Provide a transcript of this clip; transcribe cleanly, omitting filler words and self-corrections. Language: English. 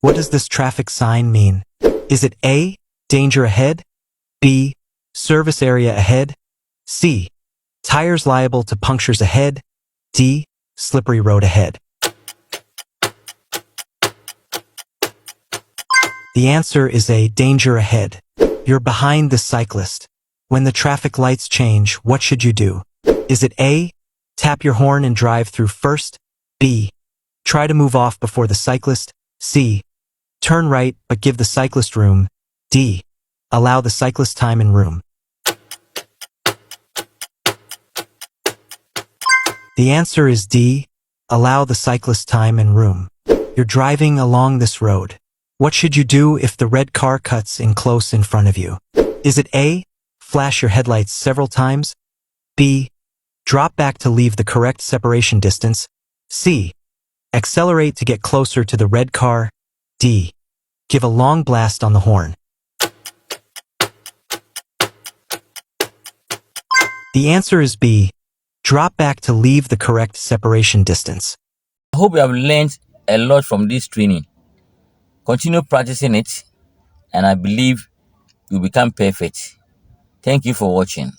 What does this traffic sign mean? Is it A, danger ahead? B, service area ahead? C, tires liable to punctures ahead? D, slippery road ahead? The answer is A, danger ahead. You're behind the cyclist. When the traffic lights change, what should you do? Is it A, tap your horn and drive through first? B, try to move off before the cyclist? C, turn right but give the cyclist room? D, allow the cyclist time and room? The answer is D, allow the cyclist time and room. You're driving along this road. What should you do if the red car cuts in close in front of you? Is it A, flash your headlights several times? B, drop back to leave the correct separation distance? C, accelerate to get closer to the red car? D, give a long blast on the horn? The answer is B, drop back to leave the correct separation distance. I hope you have learned a lot from this training. Continue practicing it, and I believe you'll become perfect. Thank you for watching.